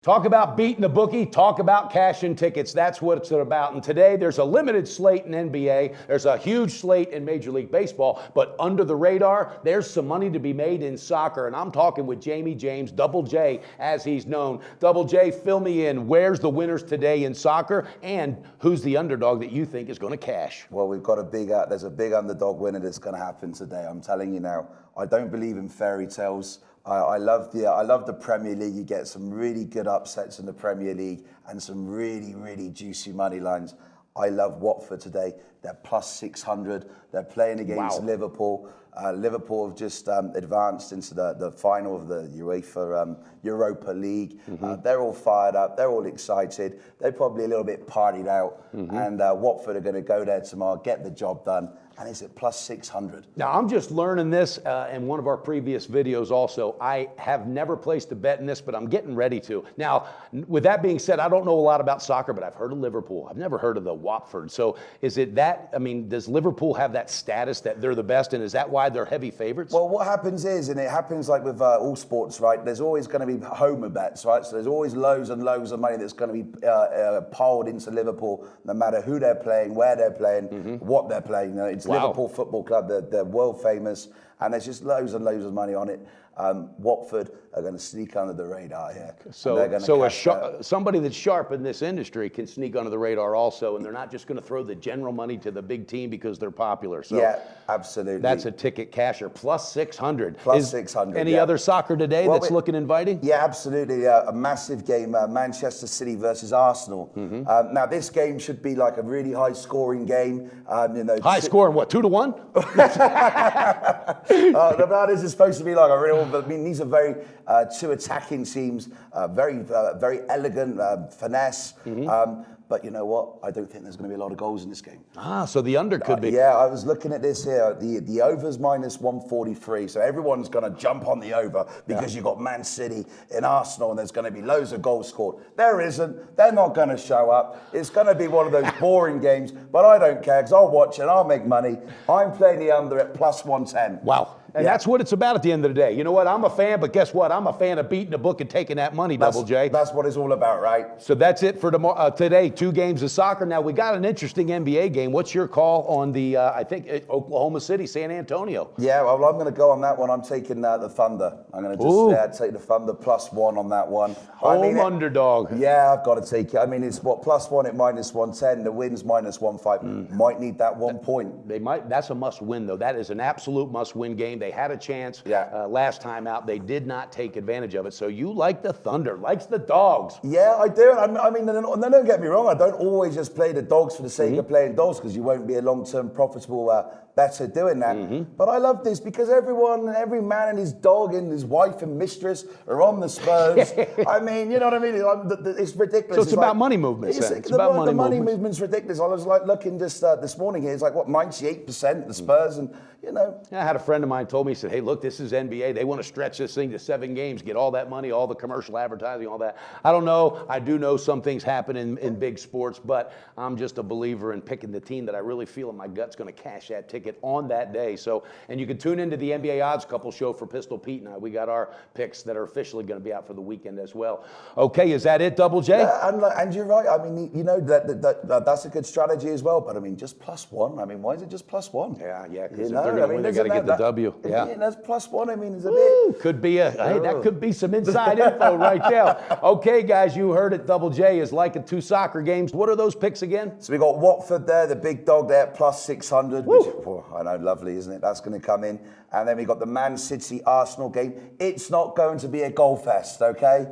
Talk about beating the bookie, talk about cashing tickets. That's what it's about. And today there's a limited slate in NBA. There's a huge slate in Major League Baseball. But under the radar, there's some money to be made in soccer. And I'm talking with Jamie James, Double J, as he's known. Double J, fill me in. Where's the winners today in soccer? And who's the underdog that you think is going to cash? Well, we've got there's a big underdog winner that's going to happen today. I'm telling you now. I don't believe in fairy tales. I love the Premier League. You get some really good upsets in the Premier League and some really, really juicy money lines. I love Watford today. They're plus 600. They're playing against Liverpool. Liverpool have just advanced into the final of the Europa League. They're all fired up. They're all excited. They're probably a little bit partied out. And Watford are going to go there tomorrow, get the job done. And it's at plus 600. Now, I'm just learning this in one of our previous videos also. I have never placed a bet in this, but I'm getting ready to. Now, with that being said, I don't know a lot about soccer, but I've heard of Liverpool. I've never heard of the Watford. So is it that, I mean, does Liverpool have that status that they're the best, and is that why they're heavy favorites? Well, what happens is, and it happens like with all sports, right, there's always going to be homer bets, right? So there's always loads and loads of money that's going to be piled into Liverpool, no matter who they're playing, where they're playing, what they're playing. You know, it's Liverpool Football Club, they're world famous, and there's just loads and loads of money on it. Watford are going to sneak under the radar here. So somebody that's sharp in this industry can sneak under the radar also, and they're not just going to throw the general money to the big team because they're popular. So yeah, absolutely. That's a ticket casher, plus 600. Plus 600. Any other soccer today that's looking inviting? Yeah, absolutely. A massive game, Manchester City versus Arsenal. Now, this game should be like a really high-scoring game. High scoring, what, 2-1? This is supposed to be like a real. I mean, these are very two attacking teams, very elegant, finesse. But you know what? I don't think there's going to be a lot of goals in this game. So the under could be. Yeah, I was looking at this here. The over's minus 143. So everyone's going to jump on the over because you've got Man City and Arsenal, and there's going to be loads of goals scored. There isn't. They're not going to show up. It's going to be one of those boring games. But I don't care because I'll watch it. I'll make money. I'm playing the under at plus 110. Wow. And that's what it's about at the end of the day. You know what? I'm a fan, but guess what? I'm a fan of beating the book and taking that money, Double J. That's what it's all about, right? So that's it for today. 2 games of soccer. Now, we got an interesting NBA game. What's your call on the, I think, Oklahoma City, San Antonio? Yeah, well, I'm going to go on that one. I'm taking the Thunder. I'm going to just take the Thunder plus 1 on that one. Underdog. Yeah, I've got to take it. I mean, it's what, plus 1 at minus 110. The win's minus 1.5. Might need that 1 point. They might. That's a must-win, though. That is an absolute must-win game. They had a chance last time out. They did not take advantage of it. So you like the Thunder, likes the dogs. Yeah, I do. I mean, don't get me wrong. I don't always just play the dogs for the sake of playing dogs because you won't be a long-term profitable better doing that. But I love this because every man and his dog and his wife and mistress are on the Spurs. I mean, you know what I mean? It's ridiculous. So it's about money movements. It's about money movements. The money movement's ridiculous. I was like looking just this morning here. It's like, what, 98% the Spurs and, you know. I had a friend of mine told me, he said, hey, look, this is NBA. They want to stretch this thing to 7 games, get all that money, all the commercial advertising, all that. I don't know. I do know some things happen in big sports, but I'm just a believer in picking the team that I really feel in my gut's going to cash that ticket on that day. So, and you can tune into the NBA Odds Couple show for Pistol Pete and I. We got our picks that are officially going to be out for the weekend as well. Okay, is that it, Double J? Yeah, and you're right. I mean, you know, that's a good strategy as well. But I mean, just plus 1. I mean, why is it just plus 1? Yeah, because if they're going to win, they got to get the W. Yeah, that's plus 1. I mean, it's a bit. Could be that could be some inside info right there. Okay, guys, you heard it. Double J is liking 2 soccer games. What are those picks again? So we got Watford there, the big dog there, plus 600. Which, I know, lovely, isn't it? That's going to come in. And then we got the Man City Arsenal game. It's not going to be a goal fest, okay?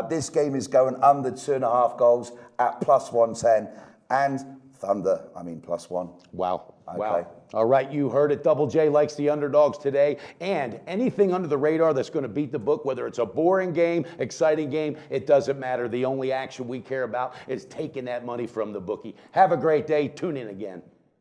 This game is going under 2.5 goals at plus 110. And Thunder, I mean, plus 1. Wow. Okay. Wow. All right, you heard it. Double J likes the underdogs today. And anything under the radar that's going to beat the book, whether it's a boring game, exciting game, it doesn't matter. The only action we care about is taking that money from the bookie. Have a great day. Tune in again.